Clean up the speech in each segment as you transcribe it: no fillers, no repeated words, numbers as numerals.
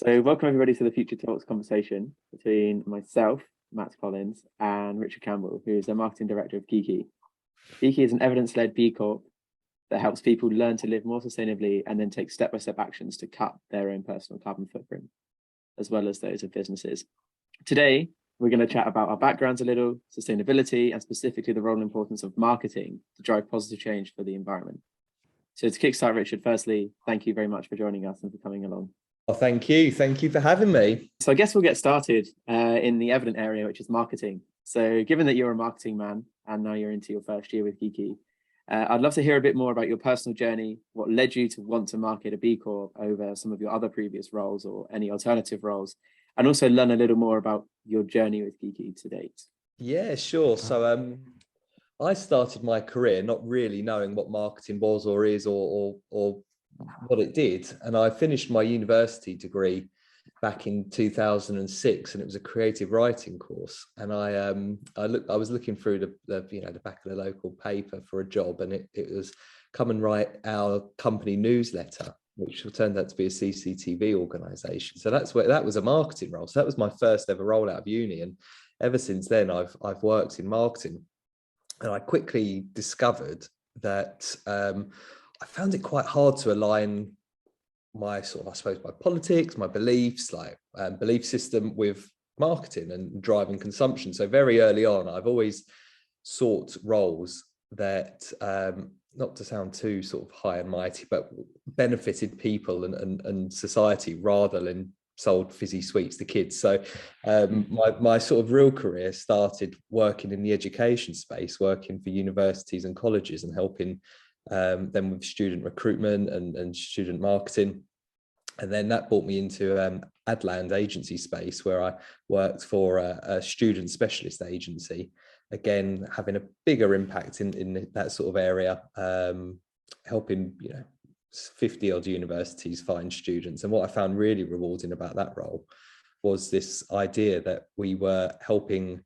So welcome everybody to the Future Talks conversation between myself, Matt Collins, and Richard Campbell, who is the marketing director of Giki. Giki is an evidence-led B Corp that helps people learn to live more sustainably and then take step-by-step actions to cut their own personal carbon footprint, as well as those of businesses. Today, we're going to chat about our backgrounds a little, sustainability, and specifically the role and importance of marketing to drive positive change for the environment. So to kickstart, Richard, firstly, thank you very much for joining us and for coming along. Well, thank you. Thank you for having me. So I guess we'll get started in the evident area, which is marketing. So given that you're a marketing man and now you're into your first year with Giki, I'd love to hear a bit more about your personal journey, what led you to want to market a B Corp over some of your other previous roles or any alternative roles, and also learn a little more about your journey with Giki to date. Yeah, sure. So I started my career not really knowing what marketing was or is or what it did. And I finished my university degree back in 2006, and it was a creative writing course. And I was looking through the back of the local paper for a job, and it was come and write our company newsletter, which turned out to be a CCTV organization. So that was a marketing role. So that was my first ever role out of uni. And ever since then, I've worked in marketing. And I quickly discovered that I found it quite hard to align my my politics, my beliefs, belief system with marketing and driving consumption. So very early on, I've always sought roles that, not to sound too sort of high and mighty, but benefited people and society rather than sold fizzy sweets to kids. So my sort of real career started working in the education space, working for universities and colleges and helping them with student recruitment and student marketing. And then that brought me into Adland agency space, where I worked for a student specialist agency, again having a bigger impact in that sort of area, helping 50 odd universities find students. And what I found really rewarding about that role was this idea that we were helping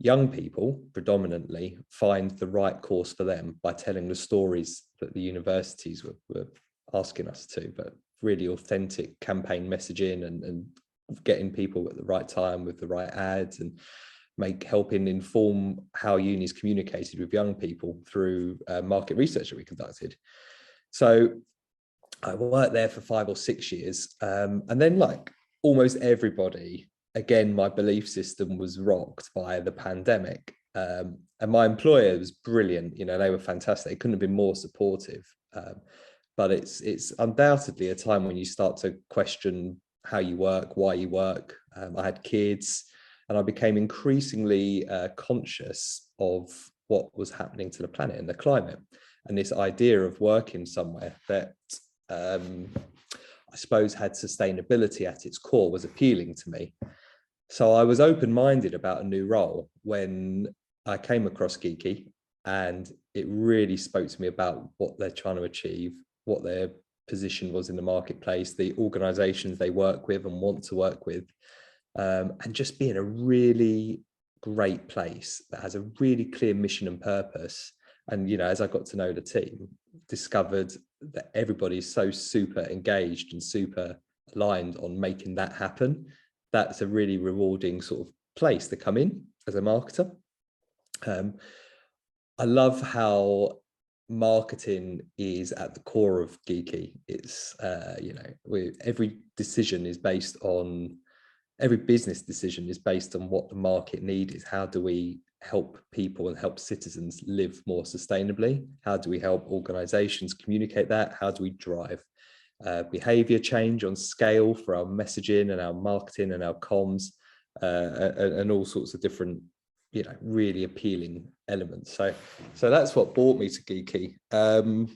young people predominantly find the right course for them by telling the stories that the universities were asking us to, but really authentic campaign messaging and getting people at the right time with the right ads, and helping inform how unis communicated with young people through market research that we conducted. So I worked there for 5 or 6 years, and then like almost everybody, again, my belief system was rocked by the pandemic, and my employer was brilliant. They were fantastic. They couldn't have been more supportive. But it's undoubtedly a time when you start to question how you work, why you work. I had kids, and I became increasingly conscious of what was happening to the planet and the climate, and this idea of working somewhere that I suppose had sustainability at its core was appealing to me. So I was open-minded about a new role when I came across Giki, and it really spoke to me about what they're trying to achieve, what their position was in the marketplace, the organizations they work with and want to work with, and just being a really great place that has a really clear mission and purpose. And, as I got to know the team, discovered that everybody's so super engaged and super aligned on making that happen. That's a really rewarding sort of place to come in as a marketer. I love how marketing is at the core of Giki. It's every business decision is based on what the market need is. How do we help people and help citizens live more sustainably? How do we help organizations communicate that? How do we drive behavior change on scale for our messaging and our marketing and our comms, and all sorts of different really appealing elements. So that's what brought me to Giki. And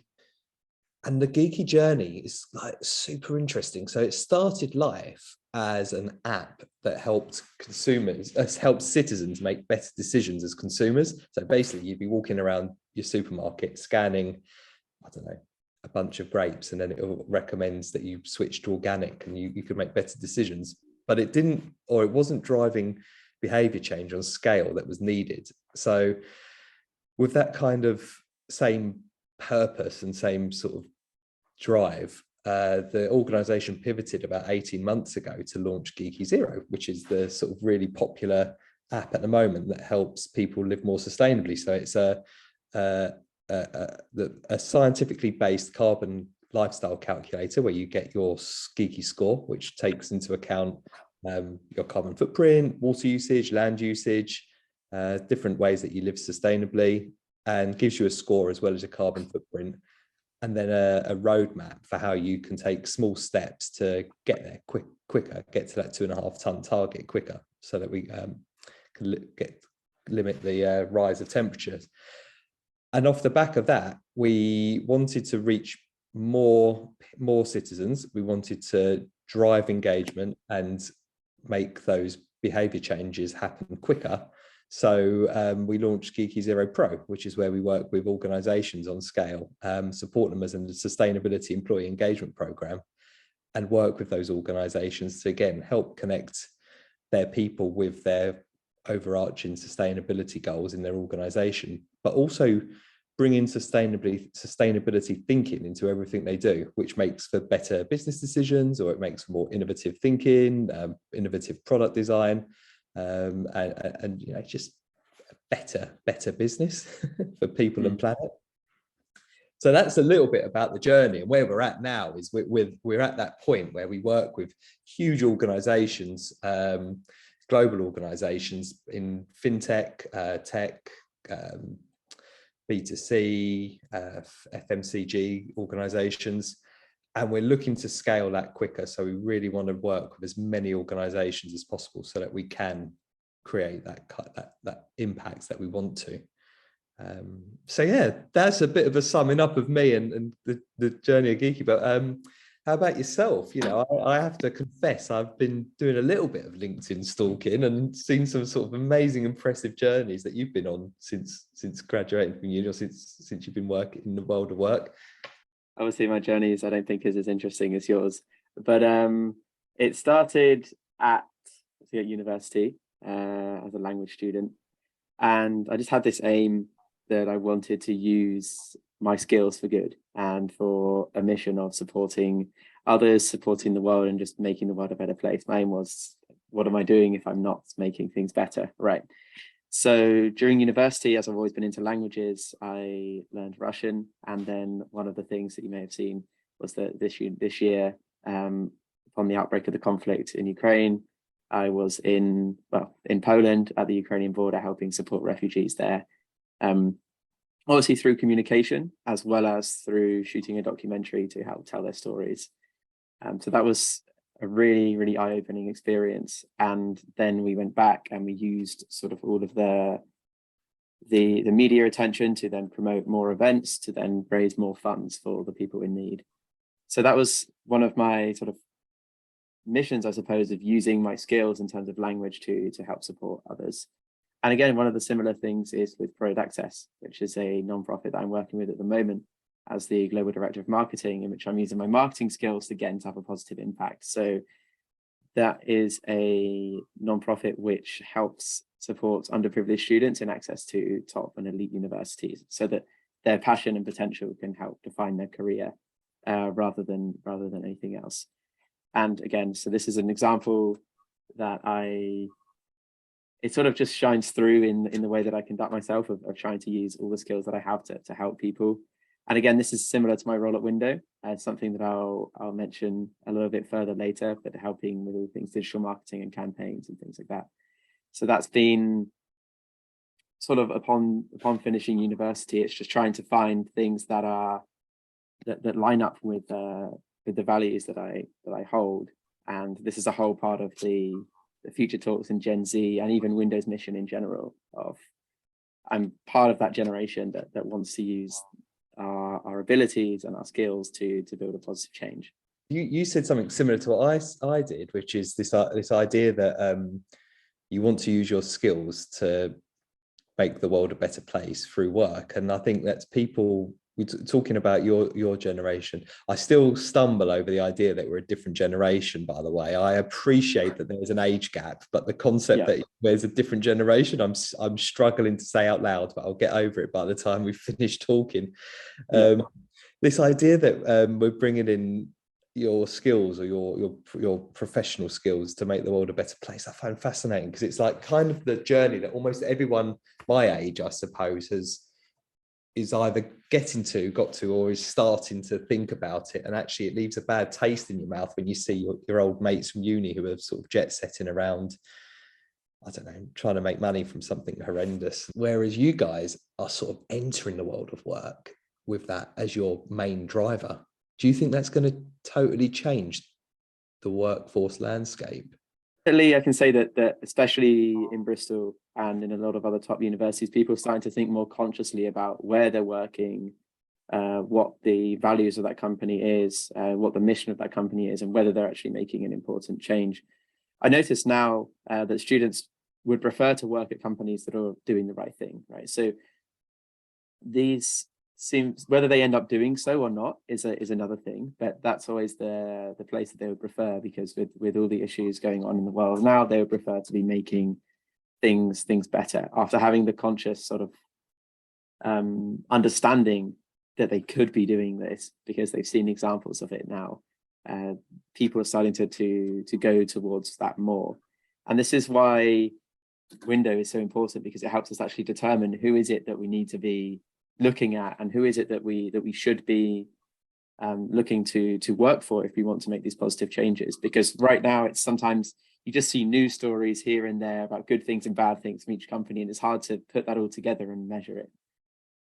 the Giki journey is like super interesting. So it started life as an app that helped citizens make better decisions as consumers. So basically you'd be walking around your supermarket scanning, I don't know, a bunch of grapes, and then it recommends that you switch to organic, and you could make better decisions. But it wasn't driving behavior change on scale that was needed. So with that kind of same purpose and same sort of drive, the organization pivoted about 18 months ago to launch Giki Zero, which is the sort of really popular app at the moment that helps people live more sustainably. So it's a scientifically based carbon lifestyle calculator where you get your Giki score, which takes into account your carbon footprint, water usage, land usage, different ways that you live sustainably, and gives you a score as well as a carbon footprint, and then a roadmap for how you can take small steps to get there quicker, get to that 2.5 ton target quicker, so that we can limit the rise of temperatures. And off the back of that, we wanted to reach more citizens. We wanted to drive engagement and make those behavior changes happen quicker. So we launched Giki Zero Pro, which is where we work with organizations on scale, support them as a sustainability employee engagement program, and work with those organizations to, again, help connect their people with their overarching sustainability goals in their organization, but also bring in sustainability thinking into everything they do, which makes for better business decisions, or it makes for more innovative thinking, innovative product design, and you know, just better business for people and planet. So that's a little bit about the journey, and where we're at now is we're at that point where we work with huge organizations, global organizations in fintech, tech, B2C, FMCG organizations, and we're looking to scale that quicker. So we really want to work with as many organizations as possible so that we can create that impact that we want to. So yeah, that's a bit of a summing up of me and the journey of Giki. But how about yourself? You know, I have to confess, I've been doing a little bit of LinkedIn stalking and seen some sort of amazing, impressive journeys that you've been on since graduating from uni, or since you've been working in the world of work. Obviously, my journeys I don't think is as interesting as yours, but it started at university as a language student, and I just had this aim that I wanted to use my skills for good and for a mission of supporting others, supporting the world, and just making the world a better place. My aim was, what am I doing if I'm not making things better? Right. So during university, as I've always been into languages, I learned Russian. And then one of the things that you may have seen was that this year, upon the outbreak of the conflict in Ukraine, I was in Poland at the Ukrainian border, helping support refugees there. Obviously through communication, as well as through shooting a documentary to help tell their stories. So that was a really, really eye-opening experience. And then we went back and we used sort of all of the media attention to then promote more events, to then raise more funds for the people in need. So that was one of my sort of missions, I suppose, of using my skills in terms of language to help support others. And again, one of the similar things is with Product Access, which is a nonprofit that I'm working with at the moment as the Global Director of Marketing, in which I'm using my marketing skills again to have a positive impact. So that is a nonprofit which helps support underprivileged students in access to top and elite universities, so that their passion and potential can help define their career rather than anything else. And again, so this is an example that it sort of just shines through in the way that I conduct myself of trying to use all the skills that I have to help people. And again, this is similar to my role at Windō, something that I'll mention a little bit further later, but helping with all things digital marketing and campaigns and things like that. So that's been sort of upon finishing university, it's just trying to find things that line up with the values that I hold. And this is a whole part of the future talks in Gen Z and even Windō's mission in general. I'm part of that generation that wants to use our abilities and our skills to build a positive change. You said something similar to what I did, which is this idea that you want to use your skills to make the world a better place through work. And I think that's people, we're talking about your generation. I still stumble over the idea that we're a different generation, by the way. I appreciate that there's an age gap, but the concept that there's a different generation, I'm struggling to say out loud, but I'll get over it by the time we finish talking. This idea that we're bringing in your skills or your professional skills to make the world a better place, I find fascinating, because it's like kind of the journey that almost everyone my age, I suppose, is either got to or is starting to think about it. And actually it leaves a bad taste in your mouth when you see your old mates from uni who are sort of jet setting around, I don't know, trying to make money from something horrendous. Whereas you guys are sort of entering the world of work with that as your main driver. Do you think that's going to totally change the workforce landscape? Certainly, I can say that especially in Bristol and in a lot of other top universities, people are starting to think more consciously about where they're working, what the values of that company is, what the mission of that company is, and whether they're actually making an important change. I notice now that students would prefer to work at companies that are doing the right thing, right? So these seems, whether they end up doing so or not is another thing, but that's always the place that they would prefer, because with all the issues going on in the world now, they would prefer to be making things better after having the conscious sort of understanding that they could be doing this, because they've seen examples of it now. People are starting to go towards that more, and this is why Windō is so important, because it helps us actually determine who is it that we need to be looking at, and who is it that we should be looking to work for if we want to make these positive changes. Because right now it's sometimes you just see news stories here and there about good things and bad things from each company, and it's hard to put that all together and measure it.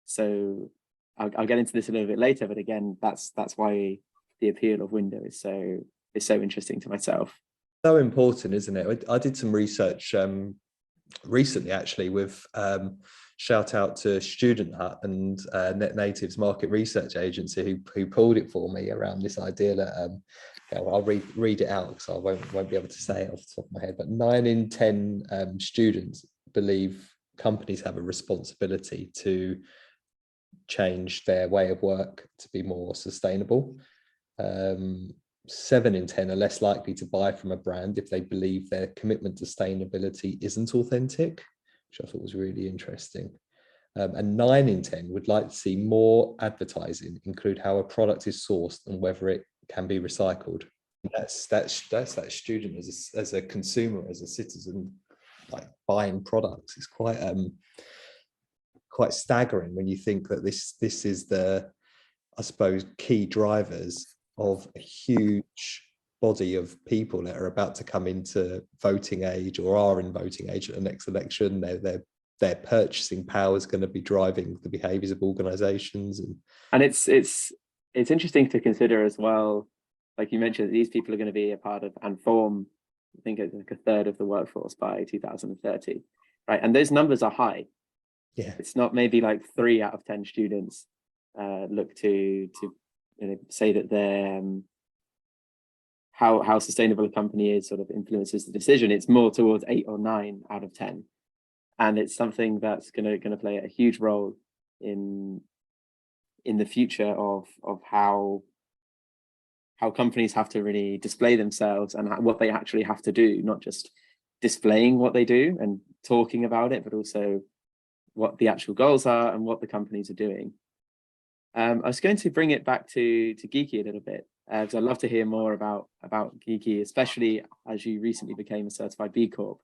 So I'll get into this a little bit later, but again, that's why the appeal of Windō is so interesting to myself. So important, isn't it? I did some research recently, actually, with shout out to Student Hut and Net Native's market research agency who pulled it for me around this idea that I'll read it out because I won't be able to say it off the top of my head, but 9 in 10 students believe companies have a responsibility to change their way of work to be more sustainable. 7 in 10 are less likely to buy from a brand if they believe their commitment to sustainability isn't authentic, which I thought was really interesting. And 9 in 10 would like to see more advertising include how a product is sourced and whether it can be recycled. That's that student as a consumer, as a citizen, like buying products. It's quite staggering when you think that this is the, I suppose, key drivers of a huge body of people that are about to come into voting age or are in voting age at the next election. Their purchasing power is going to be driving the behaviours of organisations, and it's interesting to consider as well. Like you mentioned, these people are going to be a part of and form, I think it's like a third of the workforce by 2030, right? And those numbers are high. Yeah, it's not maybe like 3 out of 10 students look to say that they're how sustainable a company is sort of influences the decision. It's more towards 8 or 9 out of 10, and it's something that's going to play a huge role in the future of how companies have to really display themselves and what they actually have to do, not just displaying what they do and talking about it, but also what the actual goals are and what the companies are doing. I was going to bring it back to Giki a little bit, because I'd love to hear more about Giki, especially as you recently became a certified B-Corp,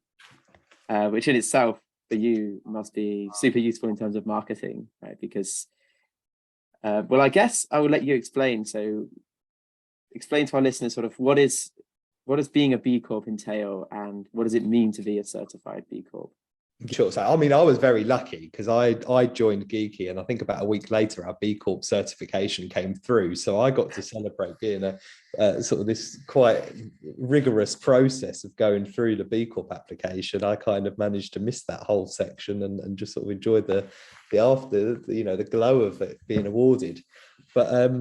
which in itself for you must be super useful in terms of marketing, right? Because, well, I guess I will let you explain. So explain to our listeners sort of what does being a B-Corp entail, and what does it mean to be a certified B-Corp? Sure. So, I mean, I was very lucky because I joined Giki, and I think about a week later, our B Corp certification came through. So I got to celebrate being a sort of this quite rigorous process of going through the B Corp application. I kind of managed to miss that whole section and just sort of enjoyed the after, the glow of it being awarded. But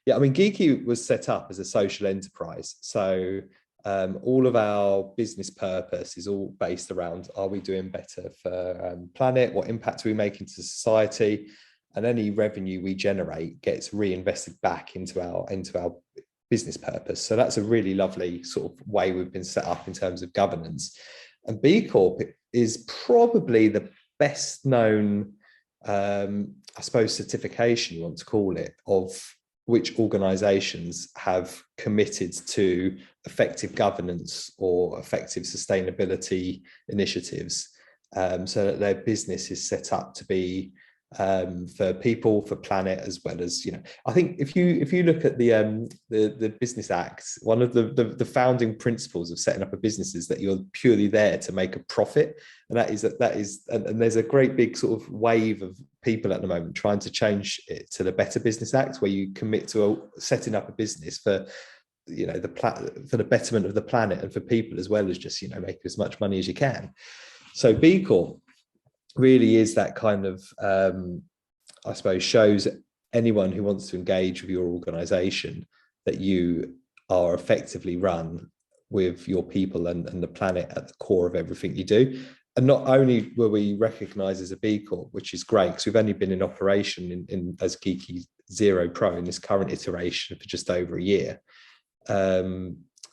yeah, I mean, Giki was set up as a social enterprise. So all of our business purpose is all based around, are we doing better for planet? What impact are we making to society? And any revenue we generate gets reinvested back into our business purpose. So that's a really lovely sort of way we've been set up in terms of governance. And B Corp is probably the best known, I suppose, certification, you want to call it, of which organizations have committed to effective governance or effective sustainability initiatives, so that their business is set up to be for people, for planet, as well as, I think if you look at the Business Act, one of the founding principles of setting up a business is that you're purely there to make a profit, and that is and there's a great big sort of wave of people at the moment trying to change it to the Better Business Act, where you commit to setting up a business for for the betterment of the planet and for people, as well as just make as much money as you can. So B Corp really is that kind of, I suppose, shows anyone who wants to engage with your organization that you are effectively run with your people and the planet at the core of everything you do. And not only were we recognized as a B Corp, which is great, because we've only been in operation as Giki Zero Pro in this current iteration for just over a year.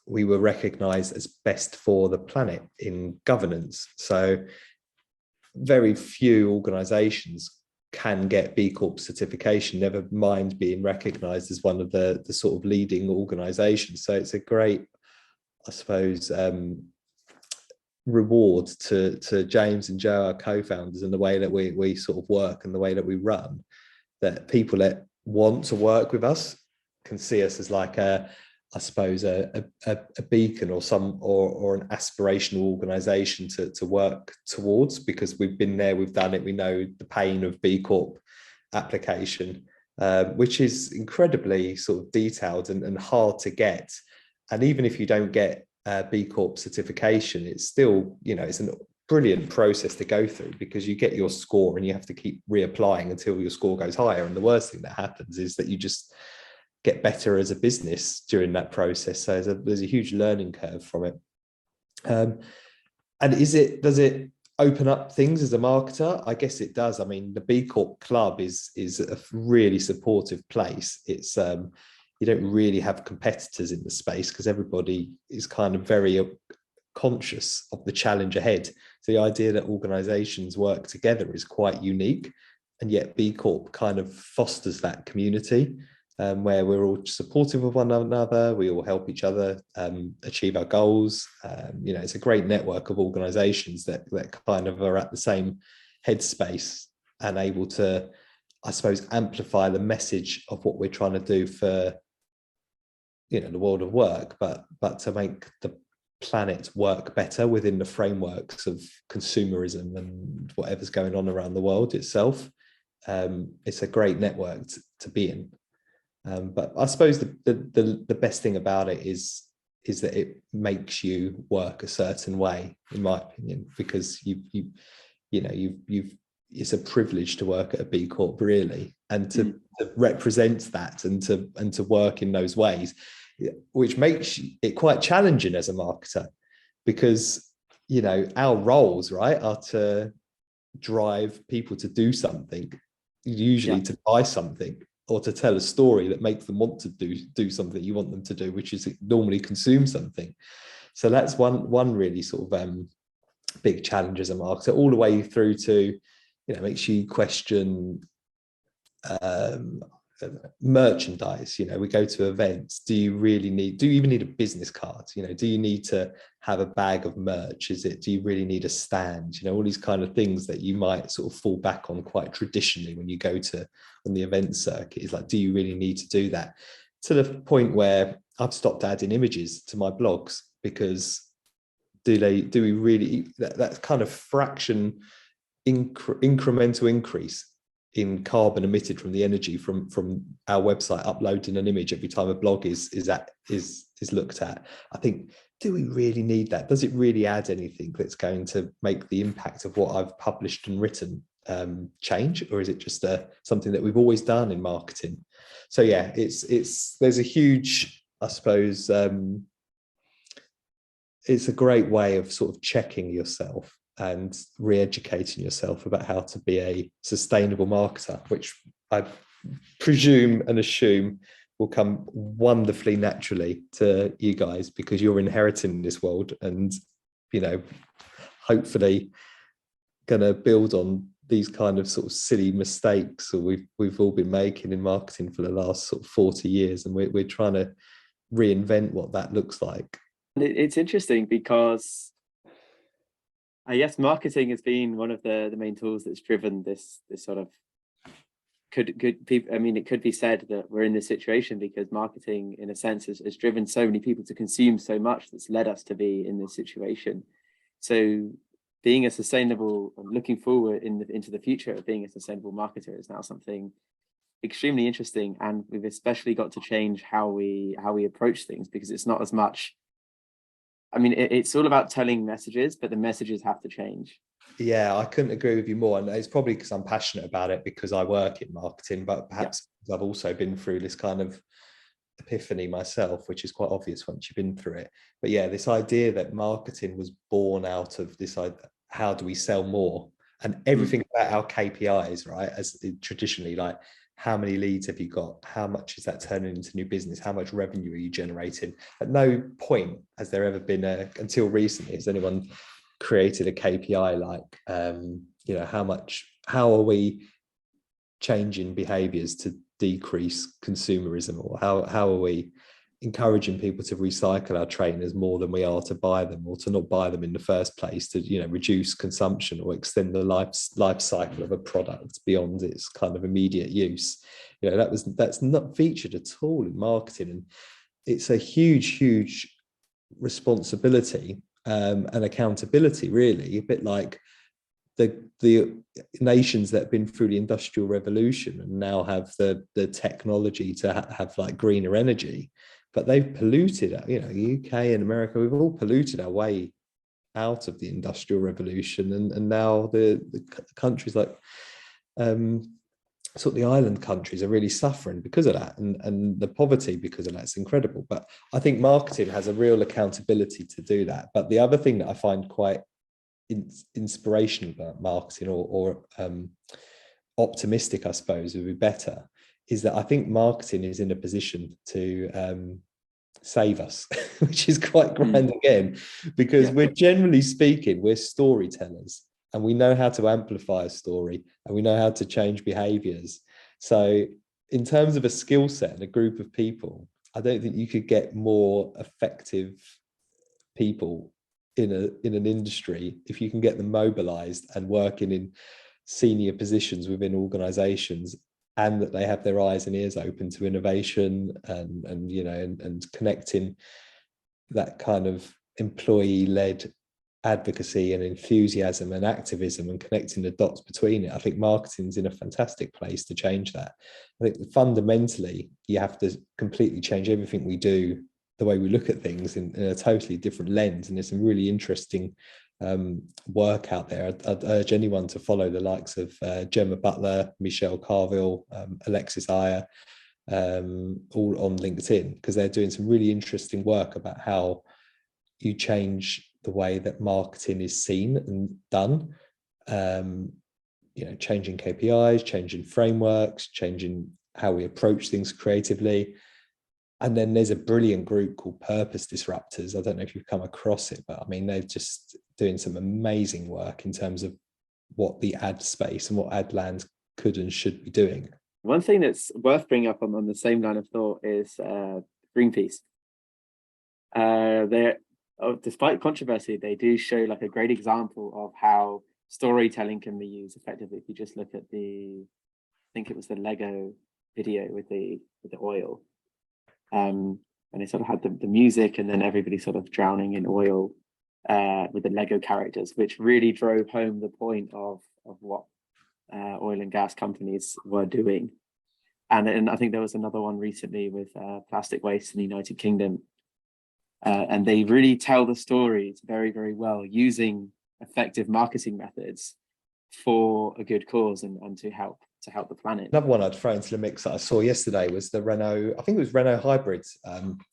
We were recognized as best for the planet in governance. So very few organizations can get B Corp certification, never mind being recognized as one of the sort of leading organizations. So it's a great, I suppose, reward to James and Joe, our co-founders, and the way that we sort of work and the way that we run, that people that want to work with us can see us as like I suppose a beacon or an aspirational organization to work towards, because we've been there, we've done it, we know the pain of B Corp application, which is incredibly sort of detailed and hard to get. And even if you don't get B Corp certification, it's still, it's a brilliant process to go through, because you get your score and you have to keep reapplying until your score goes higher. And the worst thing that happens is that you just get better as a business during that process. So there's a huge learning curve from it. And does it open up things as a marketer? I guess it does. I mean, the B Corp Club is a really supportive place. It's you don't really have competitors in the space, because everybody is kind of very conscious of the challenge ahead. So the idea that organizations work together is quite unique, and yet B Corp kind of fosters that community, where we're all supportive of one another, we all help each other achieve our goals. It's a great network of organizations that kind of are at the same headspace and able to, I suppose, amplify the message of what we're trying to do for the world of work, but to make the planet work better within the frameworks of consumerism and whatever's going on around the world itself. It's a great network to be in. But I suppose the best thing about it is that it makes you work a certain way, in my opinion, because it's a privilege to work at a B Corp, really, and to represent that and to work in those ways, which makes it quite challenging as a marketer, because our roles, right, are to drive people to do something, usually to buy something, or to tell a story that makes them want to do something you want them to do, which is normally consume something. So that's one really sort of big challenge as a marketer, all the way through to, makes you question merchandise. We go to events. Do you even need a business card? Do you need to have a bag of merch? Do you really need a stand? All these kind of things that you might sort of fall back on quite traditionally when you go on the event circuit. Is like, do you really need to do that? To the point where I've stopped adding images to my blogs, because do we really, that kind of fraction incremental increase in carbon emitted from the energy from our website uploading an image every time a blog is looked at. I think, do we really need that? Does it really add anything that's going to make the impact of what I've published and written change, or is it just something that we've always done in marketing? So yeah, there's a huge, I suppose, it's a great way of sort of checking yourself and re-educating yourself about how to be a sustainable marketer, which I presume and assume will come wonderfully naturally to you guys, because you're inheriting this world and, hopefully going to build on these kind of sort of silly mistakes that we've all been making in marketing for the last sort of 40 years, and we're trying to reinvent what that looks like. It's interesting because I guess marketing has been one of the main tools that's driven this sort of could people. I mean, it could be said that we're in this situation because marketing, in a sense, has driven so many people to consume so much that's led us to be in this situation. So being a sustainable, looking forward into the future of being a sustainable marketer is now something extremely interesting, and we've especially got to change how we approach things, because it's not as much. I mean, it's all about telling messages, but the messages have to change. Yeah, I couldn't agree with you more. And it's probably because I'm passionate about it, because I work in marketing, but perhaps I've also been through this kind of epiphany myself, which is quite obvious once you've been through it. But yeah, this idea that marketing was born out of this idea, how do we sell more? And everything about our KPIs, right? As traditionally, like, how many leads have you got? How much is that turning into new business? How much revenue are you generating? At no point has there ever been until recently, has anyone created a KPI like, how are we changing behaviors to decrease consumerism, or how are we encouraging people to recycle our trainers more than we are to buy them, or to not buy them in the first place, to reduce consumption or extend the life cycle of a product beyond its kind of immediate use. That's not featured at all in marketing, and it's a huge responsibility and accountability, really, a bit like the nations that have been through the Industrial Revolution and now have the technology to have like greener energy, but they've polluted, UK and America, we've all polluted our way out of the Industrial Revolution, and now the countries like sort of the island countries are really suffering because of that, and the poverty because of that. It's incredible. But I think marketing has a real accountability to do that. But the other thing that I find quite inspirational about marketing, or optimistic, I suppose would be better, is that I think marketing is in a position to save us, which is quite grand again, because we're, generally speaking, we're storytellers, and we know how to amplify a story, and we know how to change behaviors. So in terms of a skill set and a group of people, I don't think you could get more effective people in an industry if you can get them mobilized and working in senior positions within organizations, and that they have their eyes and ears open to innovation and connecting that kind of employee-led advocacy and enthusiasm and activism, and connecting the dots between it. I think marketing's in a fantastic place to change that. I think fundamentally you have to completely change everything we do, the way we look at things, in a totally different lens. And there's some really interesting work out there. I'd urge anyone to follow the likes of Gemma Butler, Michelle Carville, Alexis Iyer, all on LinkedIn, because they're doing some really interesting work about how you change the way that marketing is seen and done. Changing KPIs, changing frameworks, changing how we approach things creatively. And then there's a brilliant group called Purpose Disruptors. I don't know if you've come across it, but I mean, they're just doing some amazing work in terms of what the ad space and what ad land could and should be doing. One thing that's worth bringing up on the same line of thought is Greenpeace. Despite controversy, they do show like a great example of how storytelling can be used effectively. If you just look at I think it was the Lego video with the oil. And it sort of had the music, and then everybody sort of drowning in oil with the Lego characters, which really drove home the point of what oil and gas companies were doing. And I think there was another one recently with plastic waste in the United Kingdom. And they really tell the stories very, very well, using effective marketing methods for a good cause and to help the planet. Another one I'd throw into the mix that I saw yesterday was the Renault, I think it was Renault Hybrids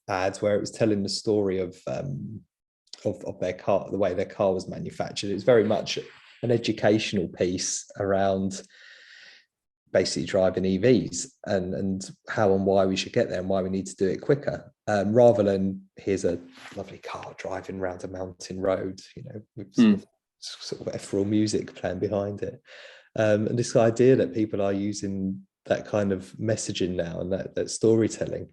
ads, where it was telling the story of their car, the way their car was manufactured. It was very much an educational piece around basically driving EVs and how and why we should get there and why we need to do it quicker, rather than here's a lovely car driving around a mountain road, with sort of ethereal music playing behind it. And this idea that people are using that kind of messaging now and that storytelling.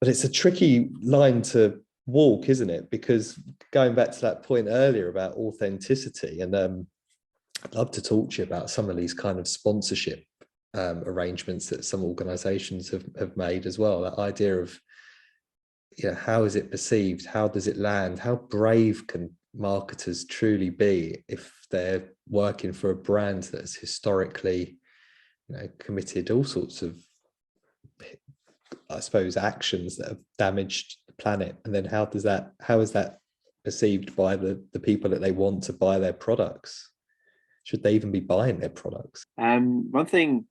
But it's a tricky line to walk, isn't it? Because going back to that point earlier about authenticity, and I'd love to talk to you about some of these kind of sponsorship arrangements that some organizations have made as well. That idea of, how is it perceived? How does it land? How brave can marketers truly be if they're working for a brand that's historically, committed all sorts of, I suppose, actions that have damaged the planet? And then how is that perceived by the people that they want to buy their products? Should they even be buying their products? One thing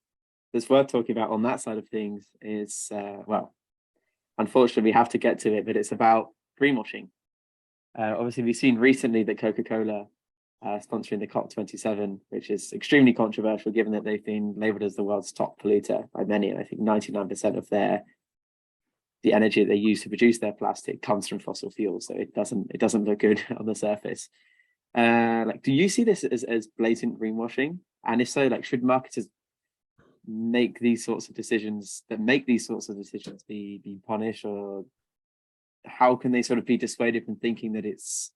that's worth talking about on that side of things is, unfortunately, we have to get to it, but it's about greenwashing. Obviously, we've seen recently that Coca-Cola sponsoring the COP27, which is extremely controversial, given that they've been labelled as the world's top polluter by many, and I think 99% of the energy that they use to produce their plastic comes from fossil fuels, so it doesn't look good on the surface. Do you see this as blatant greenwashing? And if so, should marketers make these sorts of decisions be punished, or how can they sort of be dissuaded from thinking that it's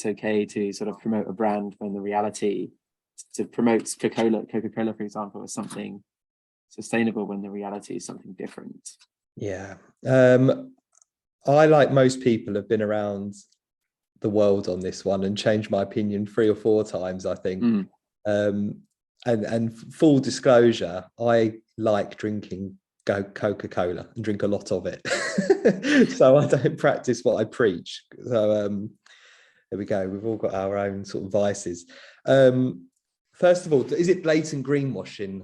okay to sort of promote a brand when the reality to promote Coca-Cola, for example, as something sustainable when the reality is something different? Yeah. I, like most people, have been around the world on this one and changed my opinion 3 or 4 times, I think. And full disclosure, I like drinking Coca-Cola and drink a lot of it. So I don't practice what I preach. So there we go. We've all got our own sort of vices. First of all, is it blatant greenwashing?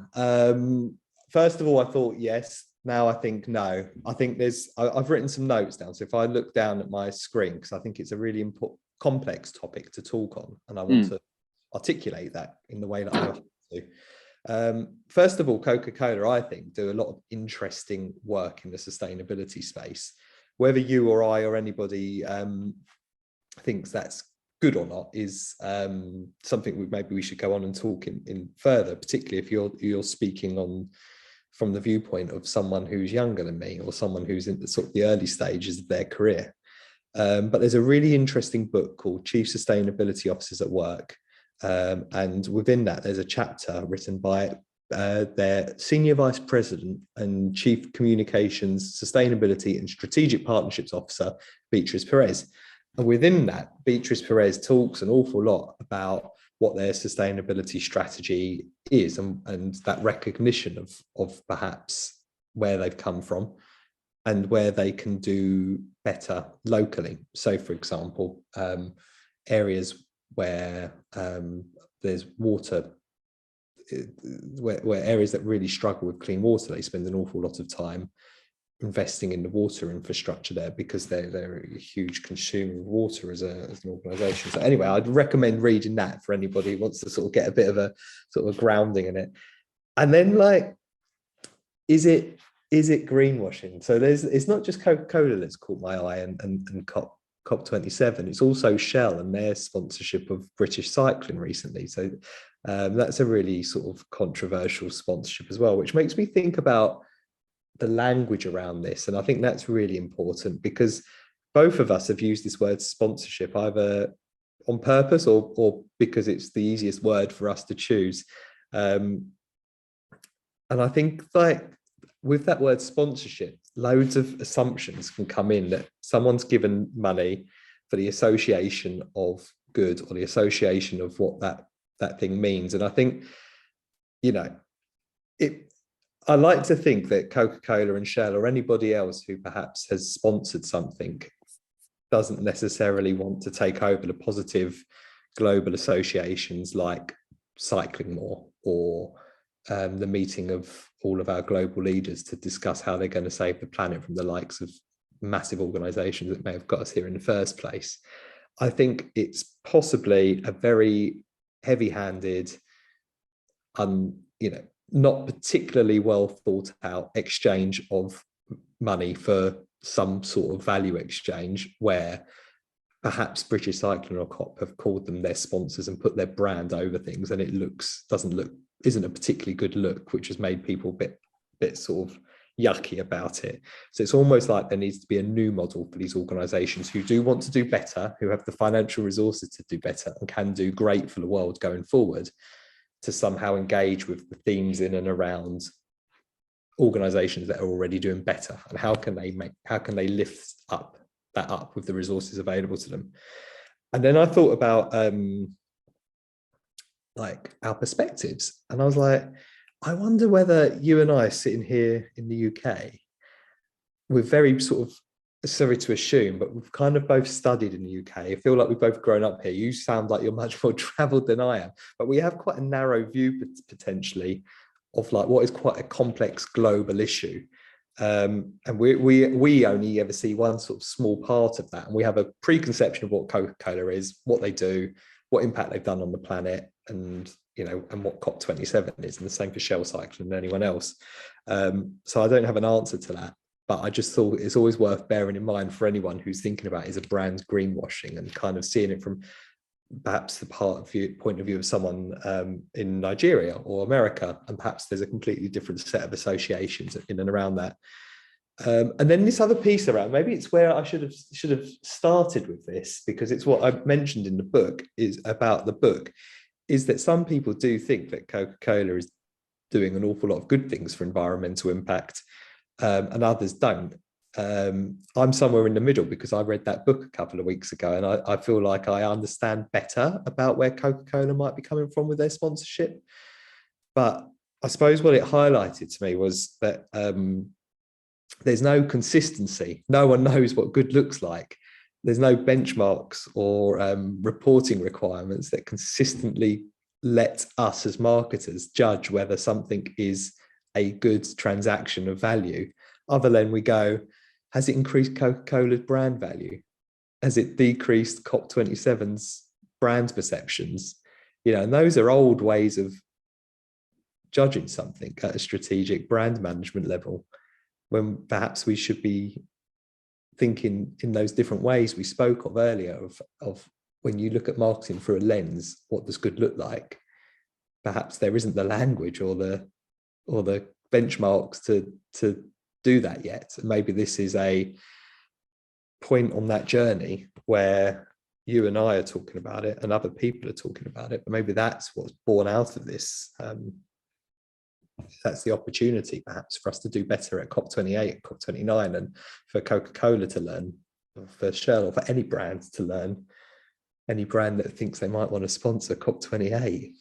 First of all, I thought yes. Now I think no. I think I've written some notes down. So if I look down at my screen, because I think it's a really complex topic to talk on, and I want to articulate that in the way that I want to. First of all, Coca-Cola, I think, do a lot of interesting work in the sustainability space. Whether you or I or anybody thinks that's good or not is something maybe we should go on and talk in further, particularly if you're speaking from the viewpoint of someone who's younger than me, or someone who's in the early stages of their career. But there's a really interesting book called Chief Sustainability Officers at Work. And within that, there's a chapter written by their Senior Vice President and Chief Communications, Sustainability and Strategic Partnerships Officer, Beatrice Perez. And within that, Beatrice Perez talks an awful lot about what their sustainability strategy is, and that recognition of perhaps where they've come from and where they can do better locally. So, for example, areas where there's water, where areas that really struggle with clean water, they spend an awful lot of time investing in the water infrastructure there, because they're a huge consumer of water as an organization. So anyway, I'd recommend reading that for anybody who wants to sort of get a bit of a sort of grounding in it. And then, is it greenwashing? So it's not just Coca-Cola that's caught my eye and COP27. It's also Shell and their sponsorship of British cycling recently. So that's a really sort of controversial sponsorship as well, which makes me think about the language around this. And I think that's really important, because both of us have used this word sponsorship either on purpose or because it's the easiest word for us to choose. And I think with that word sponsorship, loads of assumptions can come in, that someone's given money for the association of good, or the association of what that thing means. And I think, I like to think that Coca-Cola and Shell, or anybody else who perhaps has sponsored something, doesn't necessarily want to take over the positive global associations like cycling more, or the meeting of all of our global leaders to discuss how they're going to save the planet from the likes of massive organizations that may have got us here in the first place. I think it's possibly a very heavy-handed, not particularly well thought out exchange of money for some sort of value exchange, where perhaps British Cycling or COP have called them their sponsors and put their brand over things, and it isn't a particularly good look, which has made people a bit sort of yucky about it. So it's almost like there needs to be a new model for these organizations who do want to do better, who have the financial resources to do better and can do great for the world going forward, to somehow engage with the themes in and around organizations that are already doing better, and how can they lift that up with the resources available to them. And then I thought about like our perspectives, and I was like, I wonder whether you and I sitting here in the UK, we're very sort of, sorry to assume, but we've kind of both studied in the UK. I feel like we've both grown up here. You sound like you're much more traveled than I am, but we have quite a narrow view potentially of like what is quite a complex global issue. And we only ever see one sort of small part of that. And we have a preconception of what Coca-Cola is, what they do, what impact they've done on the planet, and and what COP27 is, and the same for Shell Cycling and anyone else. So I don't have an answer to that, but I just thought it's always worth bearing in mind for anyone who's thinking about is a brand greenwashing, and kind of seeing it from perhaps the point of view of someone in Nigeria or America, and perhaps there's a completely different set of associations in and around that. And then this other piece around, maybe it's where I should have started with this, because it's what I mentioned in the book, is about the book, is that some people do think that Coca-Cola is doing an awful lot of good things for environmental impact, and others don't. I'm somewhere in the middle, because I read that book a couple of weeks ago, and I feel like I understand better about where Coca-Cola might be coming from with their sponsorship. But I suppose what it highlighted to me was that there's no consistency. No one knows what good looks like. There's no benchmarks or reporting requirements that consistently let us as marketers judge whether something is a good transaction of value, other than we go, has it increased Coca-Cola's brand value? Has it decreased COP27's brand perceptions? And those are old ways of judging something at a strategic brand management level, when perhaps we should be thinking in those different ways we spoke of earlier, of when you look at marketing through a lens, what does good look like? Perhaps there isn't the language or the benchmarks to do that yet. And maybe this is a point on that journey where you and I are talking about it and other people are talking about it, but maybe that's what's born out of this. That's the opportunity perhaps for us to do better at COP28, COP29, and for Coca-Cola to learn, or for Shell, or for any brand to learn, any brand that thinks they might want to sponsor COP28.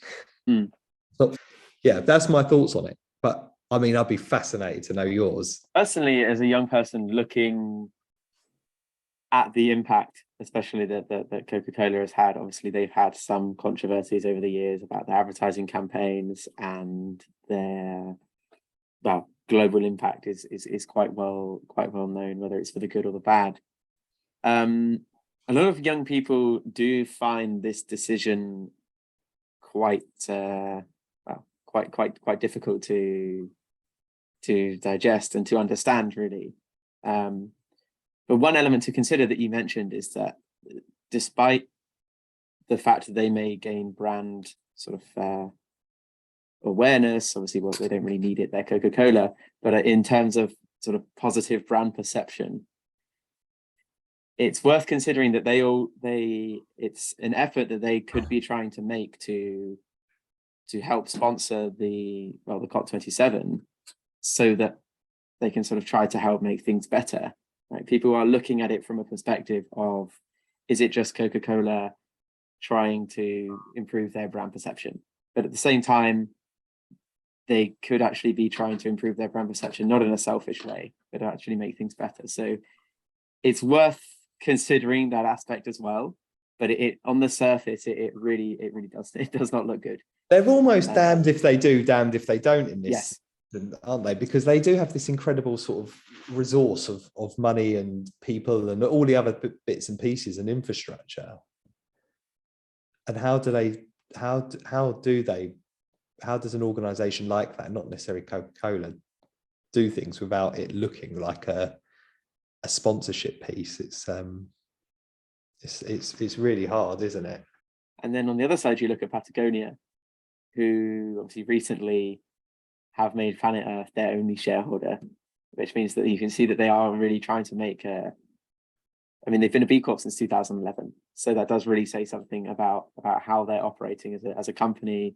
So, yeah, that's my thoughts on it. But I mean, I'd be fascinated to know yours. Personally, as a young person looking at the impact, especially that Coca-Cola has had, obviously they've had some controversies over the years about their advertising campaigns, and their global impact is quite well known, whether it's for the good or the bad. A lot of young people do find this decision quite difficult to digest and to understand, really. But one element to consider that you mentioned is that despite the fact that they may gain brand sort of awareness, obviously, well, they don't really need it, they're Coca-Cola, but in terms of sort of positive brand perception, it's worth considering that it's an effort that they could be trying to make to help sponsor the COP27, so that they can sort of try to help make things better. Right? People are looking at it from a perspective of, is it just Coca-Cola trying to improve their brand perception? But at the same time, they could actually be trying to improve their brand perception, not in a selfish way, but actually make things better. So it's worth considering that aspect as well. But it on the surface, it really does not look good. They're almost damned if they do, damned if they don't in this. Yes. Aren't they? Because they do have this incredible sort of resource of money and people and all the other bits and pieces and infrastructure. And how does an organization like that, not necessarily Coca-Cola, do things without it looking like a sponsorship piece? It's really hard, isn't it? And then on the other side, you look at Patagonia, who obviously recently have made Planet Earth their only shareholder, which means that you can see that they are really trying to make I mean, they've been a B Corp since 2011. So that does really say something about how they're operating as a company,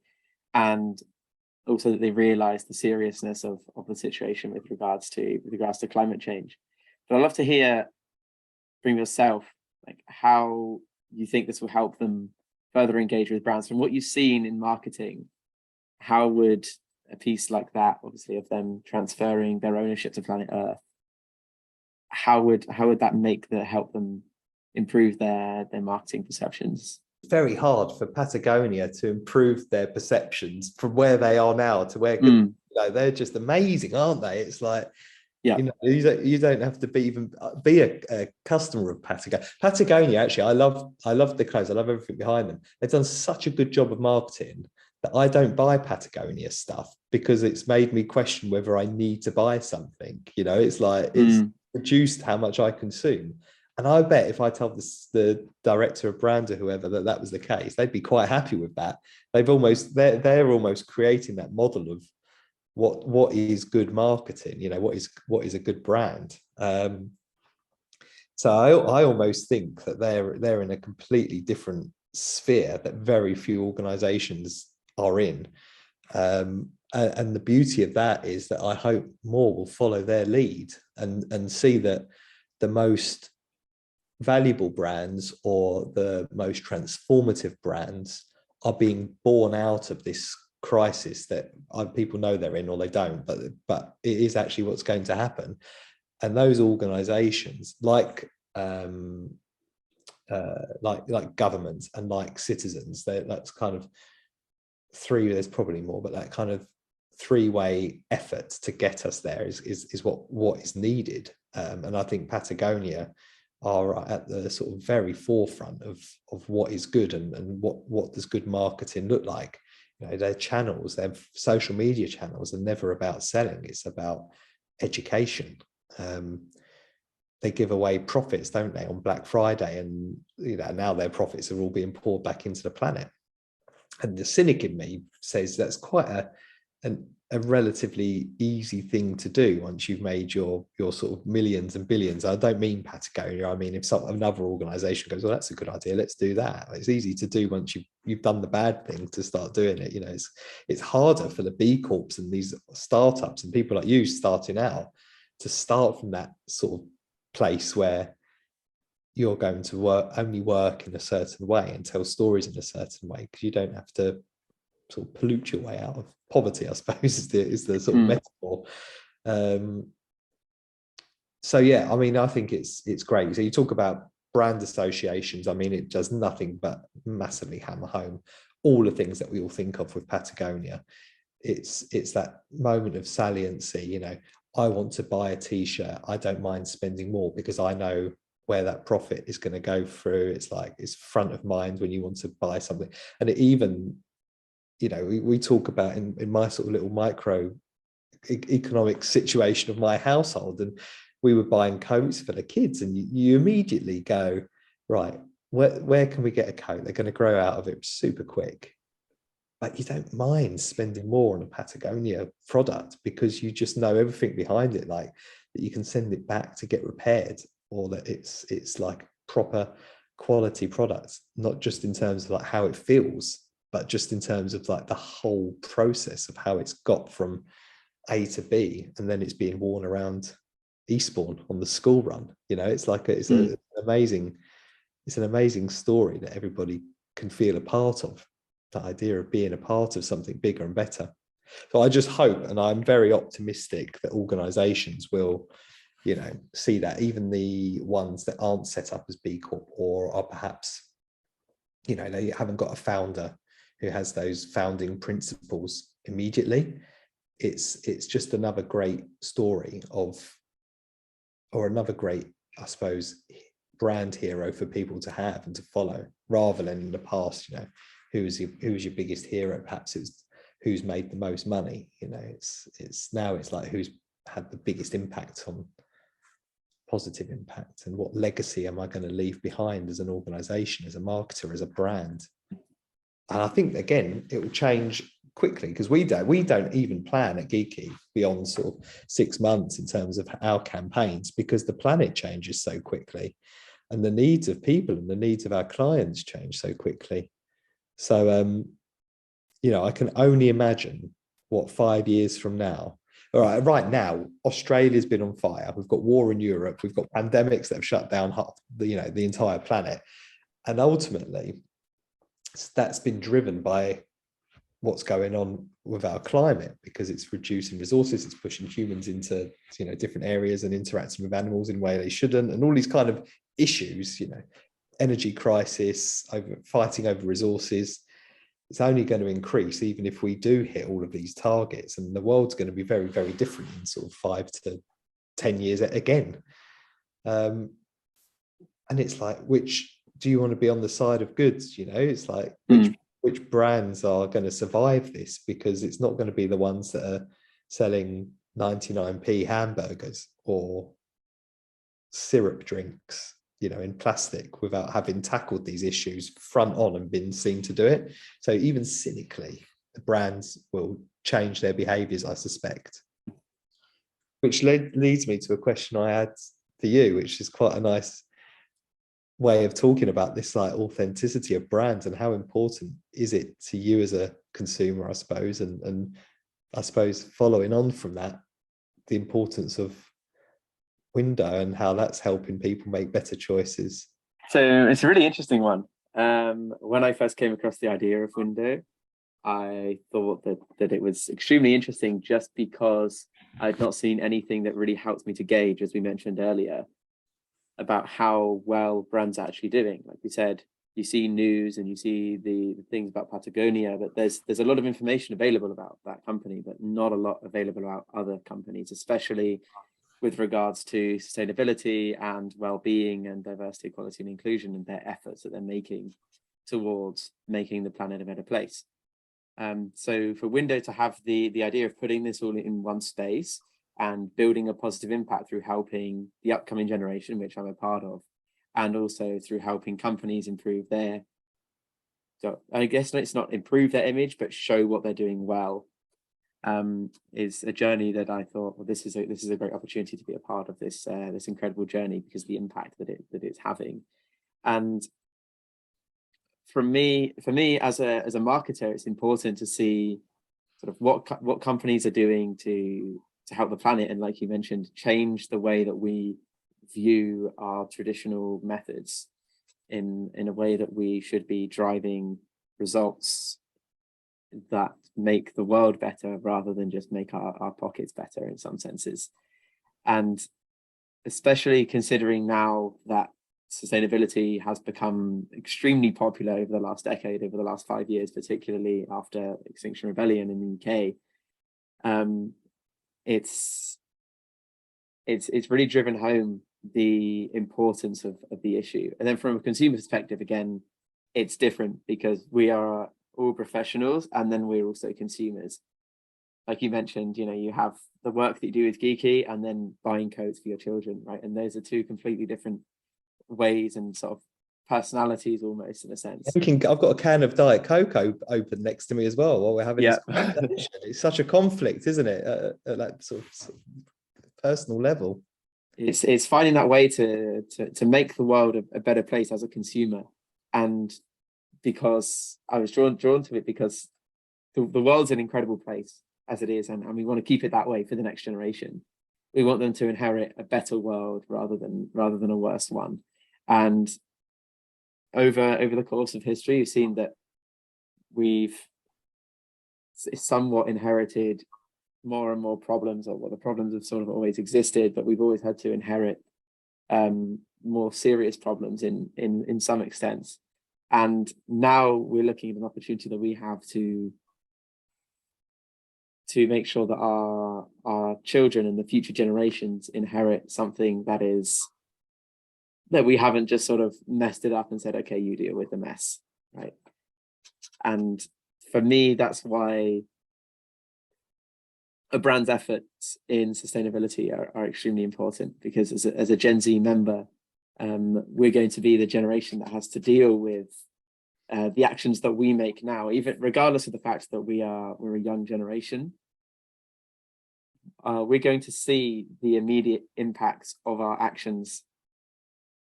and also that they realize the seriousness of the situation with regards to climate change. But I'd love to hear from yourself, like, how you think this will help them further engage with brands. From what you've seen in marketing, how would a piece like that, obviously of them transferring their ownership to Planet Earth, how would that help them improve their marketing perceptions? Very hard for Patagonia to improve their perceptions from where they are now to where you know, they're just amazing, aren't they? It's like, yeah, you know, you don't have to be a customer of Patagonia. Patagonia, actually, I love the clothes. I love everything behind them. They've done such a good job of marketing that I don't buy Patagonia stuff because it's made me question whether I need to buy something. You know, it's like it's reduced how much I consume. And I bet if I told the director of brand or whoever that was the case, they'd be quite happy with that. They're almost creating that model of what is good marketing, you know, what is a good brand. So I almost think that they're in a completely different sphere that very few organizations are in. And the beauty of that is that I hope more will follow their lead and see that the most valuable brands or the most transformative brands are being born out of this crisis that people know they're in or they don't, but it is actually what's going to happen. And those organizations like governments and like citizens, that's kind of there's probably more, but that kind of three-way effort to get us there is what is needed. And I think Patagonia are at the sort of very forefront of what is good and what does good marketing look like. You know, their channels, their social media channels are never about selling, it's about education. They give away profits, don't they, on Black Friday, and you know, now their profits are all being poured back into the planet. And the cynic in me says that's quite a relatively easy thing to do once you've made your sort of millions and billions. I don't mean Patagonia. I mean, if another organization goes, well, that's a good idea, let's do that. It's easy to do once you've done the bad thing to start doing it. You know, it's harder for the B Corps and these startups and people like you starting out to start from that sort of place where you're going to only work in a certain way and tell stories in a certain way, because you don't have to sort of pollute your way out of poverty, I suppose, is the sort of metaphor. So yeah, I mean, I think it's great. So you talk about brand associations. I mean, it does nothing but massively hammer home all the things that we all think of with Patagonia. It's that moment of saliency. You know, I want to buy a t-shirt, I don't mind spending more because I know where that profit is going to go through. It's like, it's front of mind when you want to buy something. And it even, you know, we talk about in my sort of little micro economic situation of my household, and we were buying coats for the kids, and you immediately go, right, where can we get a coat? They're going to grow out of it super quick. But you don't mind spending more on a Patagonia product because you just know everything behind it, like that you can send it back to get repaired, or that it's like proper quality products, not just in terms of like how it feels, but just in terms of like the whole process of how it's got from A to B, and then it's being worn around Eastbourne on the school run. You know, it's like it's an amazing story that everybody can feel a part of. The idea of being a part of something bigger and better. So I just hope, and I'm very optimistic, that organizations will, you know, see that, even the ones that aren't set up as B Corp or are perhaps, you know, they haven't got a founder who has those founding principles immediately. It's just another great story of, or another great, I suppose, brand hero for people to have and to follow, rather than in the past, you know, who was your biggest hero? Perhaps it's who's made the most money. You know, it's now it's like who's had the biggest impact on positive impact, and what legacy am I going to leave behind as an organization, as a marketer, as a brand? And I think, again, it will change quickly, because we don't even plan at Giki beyond sort of 6 months in terms of our campaigns, because the planet changes so quickly, and the needs of people and the needs of our clients change so quickly. So, you know, I can only imagine what 5 years from now. All right, right now, Australia's been on fire. We've got war in Europe. We've got pandemics that have shut down the entire planet. And ultimately, that's been driven by what's going on with our climate, because it's reducing resources, it's pushing humans into, you know, different areas and interacting with animals in a way they shouldn't, and all these kind of issues, you know, energy crisis, fighting over resources. It's only going to increase even if we do hit all of these targets, and the world's going to be very, very different in sort of 5 to 10 years again. And it's like, which do you want to be on the side of goods? You know, it's like, which brands are going to survive this? Because it's not going to be the ones that are selling 99p hamburgers or syrup drinks, you know, in plastic, without having tackled these issues front on and been seen to do it. So even cynically, the brands will change their behaviors, I suspect. Which leads me to a question I had for you, which is quite a nice way of talking about this, like, authenticity of brands, and how important is it to you as a consumer, I suppose, and I suppose following on from that, the importance of Windō and how that's helping people make better choices. So it's a really interesting one. When I first came across the idea of Windō, I thought that it was extremely interesting, just because I'd not seen anything that really helped me to gauge, as we mentioned earlier, about how well brands are actually doing. Like we said, you see news and you see the things about Patagonia, but there's a lot of information available about that company, but not a lot available about other companies, especially with regards to sustainability and well-being and diversity, equality and inclusion, and their efforts that they're making towards making the planet a better place. So for Windō to have the idea of putting this all in one space and building a positive impact through helping the upcoming generation, which I'm a part of, and also through helping companies improve their, so I guess it's not improve their image, but show what they're doing well, is a journey that I thought, well, this is a great opportunity to be a part of this this incredible journey, because the impact that it's having. And for me as a marketer, it's important to see sort of what companies are doing to help the planet, and, like you mentioned, change the way that we view our traditional methods in a way that we should be driving results that make the world better, rather than just make our pockets better in some senses. And especially considering now that sustainability has become extremely popular over the last decade, over the last 5 years, particularly after Extinction Rebellion in the UK, it's really driven home the importance of the issue. And then from a consumer perspective, again, it's different, because we are all professionals, and then we're also consumers. Like you mentioned, you know, you have the work that you do with Giki, and then buying coats for your children, right? And those are two completely different ways and sort of personalities, almost, in a sense. Thinking, I've got a can of Diet Coke open next to me as well while we're having this conversation. It's such a conflict, isn't it, at that sort of personal level? It's finding that way to make the world a better place as a consumer. And because I was drawn to it, because the world's an incredible place as it is, and we want to keep it that way for the next generation. We want them to inherit a better world rather than a worse one. And over the course of history, you've seen that we've somewhat inherited more and more problems, or the problems have sort of always existed, but we've always had to inherit more serious problems in some extent. And now we're looking at an opportunity that we have to make sure that our children and the future generations inherit something that we haven't just sort of messed it up and said, okay, you deal with the mess, right? And for me, that's why a brand's efforts in sustainability are extremely important, because as a Gen Z member, we're going to be the generation that has to deal with the actions that we make now, even regardless of the fact that we're a young generation. We're going to see the immediate impacts of our actions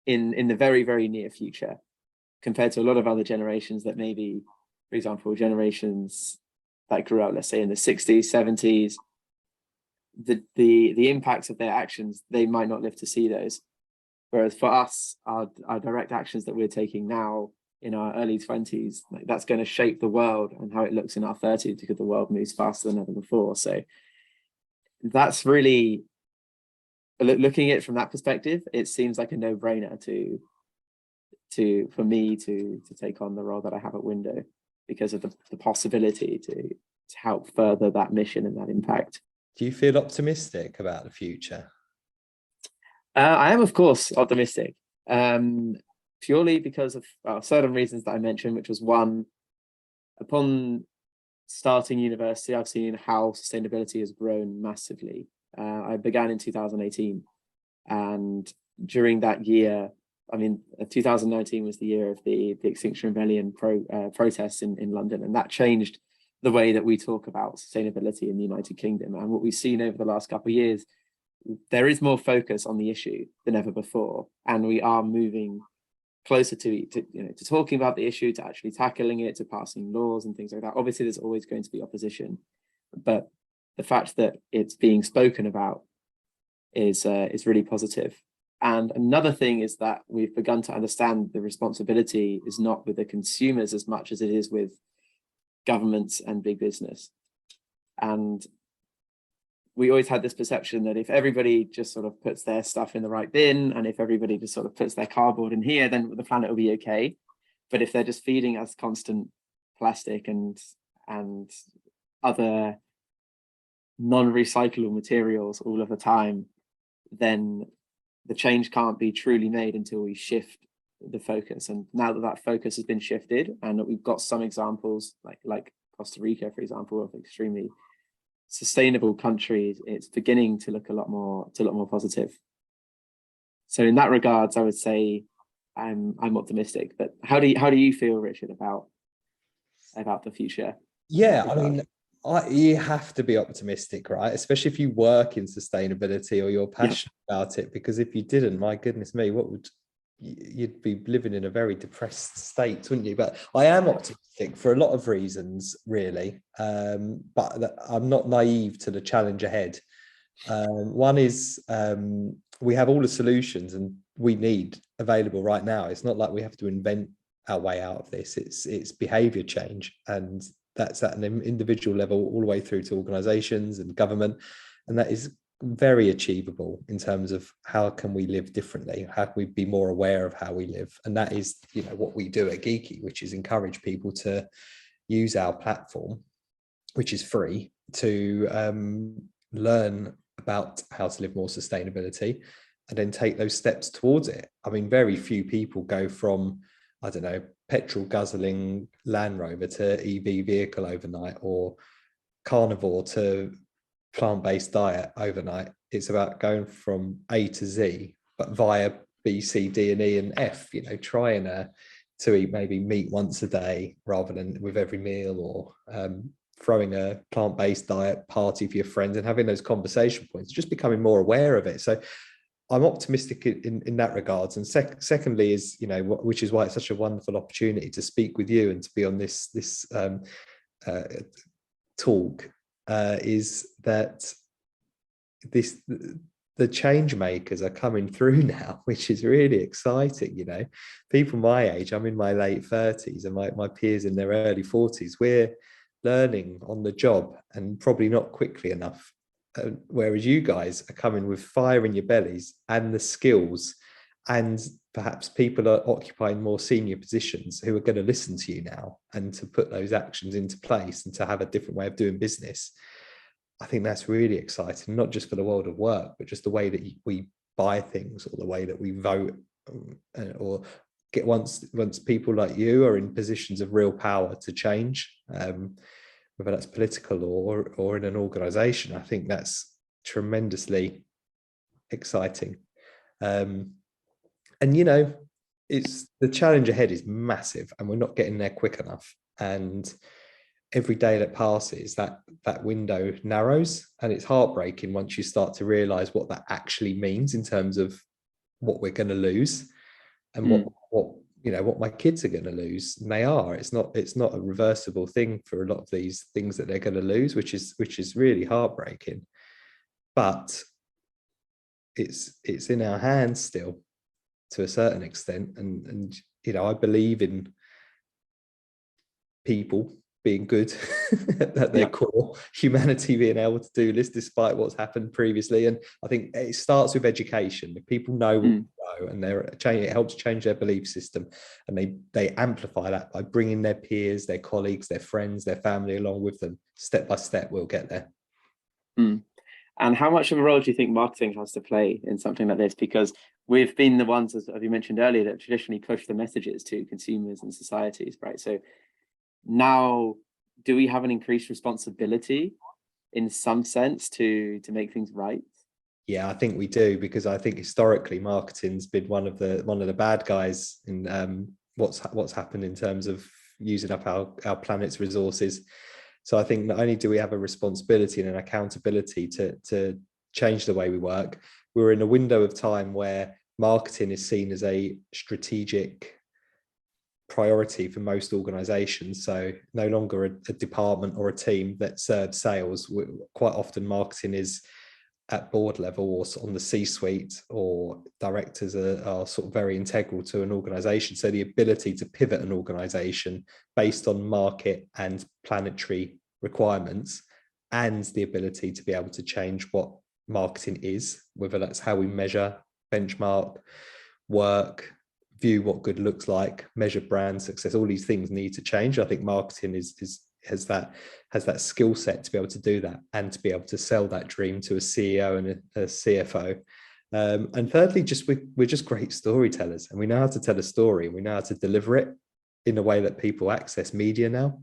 in the very, very near future, compared to a lot of other generations that maybe, for example, generations that grew up, let's say in the 60s, 70s, the impacts of their actions, they might not live to see those. Whereas for us, our direct actions that we're taking now in our early 20s, like, that's going to shape the world and how it looks in our 30s, because the world moves faster than ever before. So that's really, looking at it from that perspective, it seems like a no-brainer for me to take on the role that I have at Windō, because of the possibility to help further that mission and that impact. Do you feel optimistic about the future? I am, of course, optimistic, purely because of certain reasons that I mentioned, which was one, upon starting university, I've seen how sustainability has grown massively. I began in 2018, and during that year, 2019 was the year of the Extinction Rebellion protests in London, and that changed the way that we talk about sustainability in the United Kingdom. And what we've seen over the last couple of years, there is more focus on the issue than ever before, and we are moving closer to talking about the issue, to actually tackling it, to passing laws and things like that. Obviously, there's always going to be opposition, but the fact that it's being spoken about is really positive. And another thing is that we've begun to understand the responsibility is not with the consumers as much as it is with governments and big business. And we always had this perception that if everybody just sort of puts their stuff in the right bin, and if everybody just sort of puts their cardboard in here, then the planet will be okay. But if they're just feeding us constant plastic and other non-recyclable materials all of the time, then the change can't be truly made until we shift the focus. And now that focus has been shifted, and that we've got some examples like Costa Rica, for example, of extremely sustainable countries, it's beginning to look a lot more positive. So in that regards, I would say I'm optimistic. But how do you feel, Richard, about the future? Yeah, you have to be optimistic, right? Especially if you work in sustainability or you're passionate about it, because if you didn't, my goodness me, you'd be living in a very depressed state, wouldn't you? But I am optimistic for a lot of reasons, really. But I'm not naive to the challenge ahead. One is we have all the solutions and we need available right now. It's not like we have to invent our way out of this. It's behavior change, and that's at an individual level all the way through to organizations and government, and that is very achievable in terms of how can we live differently, how can we be more aware of how we live. And that is what we do at Giki, which is encourage people to use our platform, which is free, to learn about how to live more sustainability and then take those steps towards it. Very few people go from, I don't know, petrol guzzling Land Rover to EV vehicle overnight, or carnivore to plant-based diet overnight. It's about going from A to Z, but via B, C, D, and E, and F. Trying to eat maybe meat once a day rather than with every meal, or throwing a plant-based diet party for your friends and having those conversation points, just becoming more aware of it. So I'm optimistic in that regards. And secondly is, which is why it's such a wonderful opportunity to speak with you and to be on this talk, is that the change makers are coming through now, which is really exciting. People my age, I'm in my late 30s, and my peers in their early 40s, we're learning on the job, and probably not quickly enough. Whereas you guys are coming with fire in your bellies and the skills, and perhaps people are occupying more senior positions who are going to listen to you now and to put those actions into place and to have a different way of doing business. I think that's really exciting, not just for the world of work, but just the way that we buy things, or the way that we vote, or get once people like you are in positions of real power to change. whether that's political or in an organization. I think that's tremendously exciting. And, you know, it's the challenge ahead is massive and we're not getting there quick enough. And every day that passes, that window narrows, and it's heartbreaking once you start to realize what that actually means in terms of what we're going to lose and what my kids are going to lose. And they are. It's not a reversible thing for a lot of these things that they're going to lose, which is really heartbreaking. But it's in our hands still to a certain extent, and you know, I believe in people being good at their core, humanity being able to do this despite what's happened previously. And I think it starts with education. If people know what know, and it helps change their belief system, and they amplify that by bringing their peers, their colleagues, their friends, their family along with them. Step by step, we'll get there. And how much of a role do you think marketing has to play in something like this? Because we've been the ones, as you mentioned earlier, that traditionally push the messages to consumers and societies, right? So now, do we have an increased responsibility in some sense to make things right? Yeah, I think we do, because I think historically marketing's been one of the bad guys in what's happened in terms of using up our planet's resources. So I think not only do we have a responsibility and an accountability to change the way we work, we're in a window of time where marketing is seen as a strategic priority for most organizations. So no longer a department or a team that serves sales. Quite often marketing is at board level or on the C-suite, or directors are sort of very integral to an organization. So the ability to pivot an organization based on market and planetary requirements, and the ability to be able to change what marketing is, whether that's how we measure, benchmark, work, view what good looks like, measure brand success. All these things need to change. I think marketing has that skill set to be able to do that, and to be able to sell that dream to a CEO and a CFO. And thirdly, we're just great storytellers, and we know how to tell a story, and we know how to deliver it in a way that people access media now.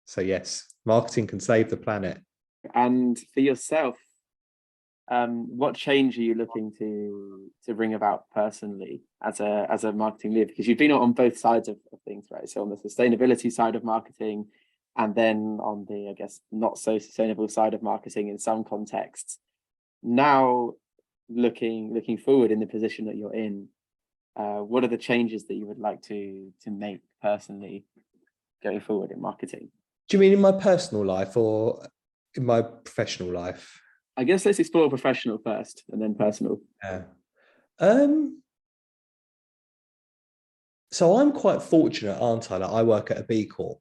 So yes, marketing can save the planet. And for yourself, what change are you looking to bring about personally as a marketing leader? Because you've been on both sides of things, right? So on the sustainability side of marketing, and then on the, I guess, not so sustainable side of marketing in some contexts. Now, looking forward in the position that you're in, what are the changes that you would like to make personally going forward in marketing? Do you mean in my personal life or in my professional life? I guess let's explore professional first and then personal. Yeah. So I'm quite fortunate, aren't I? That I work at a B-Corp.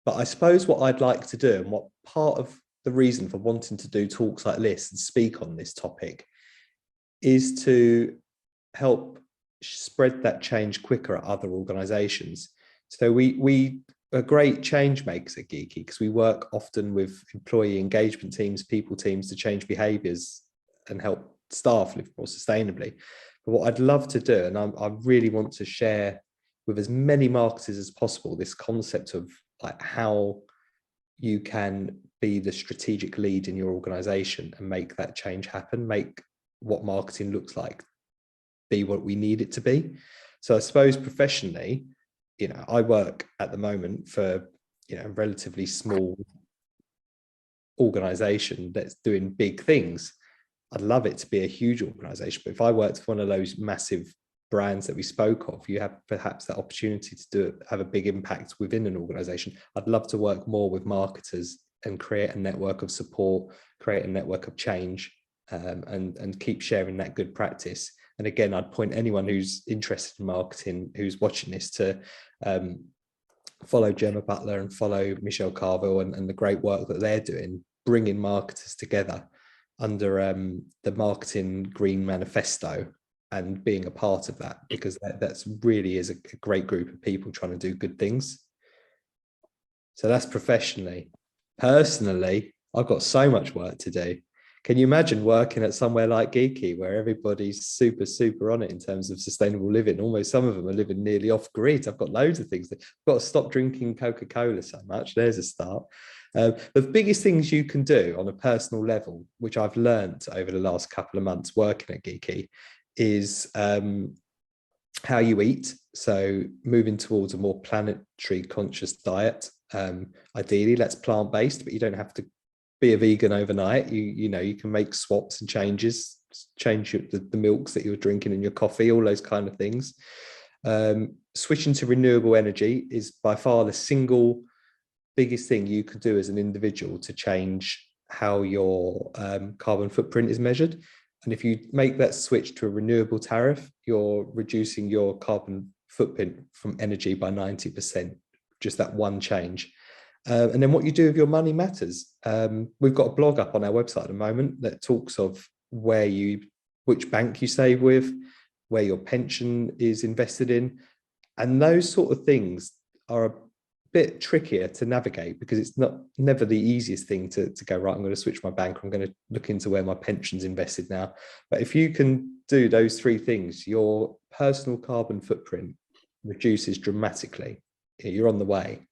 But I suppose what I'd like to do, and what part of the reason for wanting to do talks like this and speak on this topic, is to help spread that change quicker at other organizations. So we are great change makers at Giki, because we work often with employee engagement teams, people teams, to change behaviors and help staff live more sustainably. But what I'd love to do, and I really want to share with as many marketers as possible, this concept of like how you can be the strategic lead in your organization and make that change happen, make what marketing looks like be what we need it to be. So I suppose professionally, you know, I work at the moment for, you know, a relatively small organization that's doing big things. I'd love it to be a huge organization, but if I worked for one of those massive brands that we spoke of, you have perhaps that opportunity to have a big impact within an organization. I'd love to work more with marketers and create a network of support, create a network of change, and keep sharing that good practice. And again, I'd point anyone who's interested in marketing, who's watching this, to follow Gemma Butler and follow Michelle Carville and the great work that they're doing, bringing marketers together under the Marketing Green Manifesto, and being a part of that, because that's really is a great group of people trying to do good things. So that's professionally. Personally, I've got so much work to do. Can you imagine working at somewhere like Giki, where everybody's super on it in terms of sustainable living? Almost some of them are living nearly off grid. I've got loads of things. I've got to stop drinking Coca-Cola so much. There's a start. The biggest things you can do on a personal level, which I've learned over the last couple of months working at Giki, is how you eat. So moving towards a more planetary conscious diet. Ideally, that's plant-based, but you don't have to be a vegan overnight. You can make swaps and changes, change the milks that you're drinking in your coffee, all those kind of things. Switching to renewable energy is by far the single biggest thing you could do as an individual to change how your carbon footprint is measured. And if you make that switch to a renewable tariff, you're reducing your carbon footprint from energy by 90%, just that one change. And then what you do with your money matters. We've got a blog up on our website at the moment that talks of which bank you save with, where your pension is invested in. And those sort of things are a bit trickier to navigate because it's never the easiest thing to go, right, I'm going to switch my bank, I'm going to look into where my pension's invested now. But if you can do those three things, your personal carbon footprint reduces dramatically. You're on the way.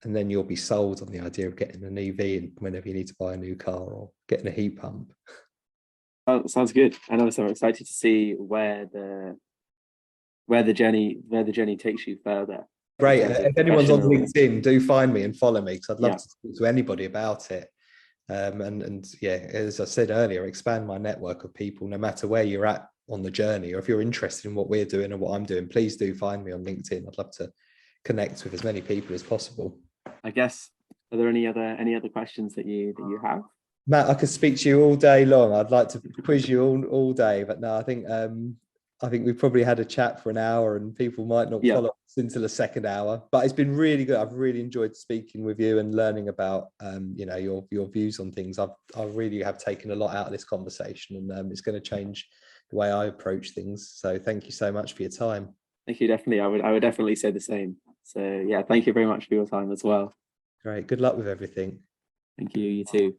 And then you'll be sold on the idea of getting an EV whenever you need to buy a new car or getting a heat pump. Oh, sounds good. And also I'm excited to see where the journey takes you further. Great. If anyone's on LinkedIn, do find me and follow me because I'd love to talk to anybody about it. And yeah, as I said earlier, expand my network of people, no matter where you're at on the journey, or if you're interested in what we're doing and what I'm doing, please do find me on LinkedIn. I'd love to connect with as many people as possible. I guess, are there any other questions that you have? Matt, I could speak to you all day long. I'd like to quiz you all day, but no, I think we've probably had a chat for an hour and people might not follow us into the second hour, but it's been really good. I've really enjoyed speaking with you and learning about your views on things. I really have taken a lot out of this conversation, and it's going to change the way I approach things. So thank you so much for your time. Thank you. Definitely. I would definitely say the same. So yeah, thank you very much for your time as well. Great. Good luck with everything. Thank you. You too.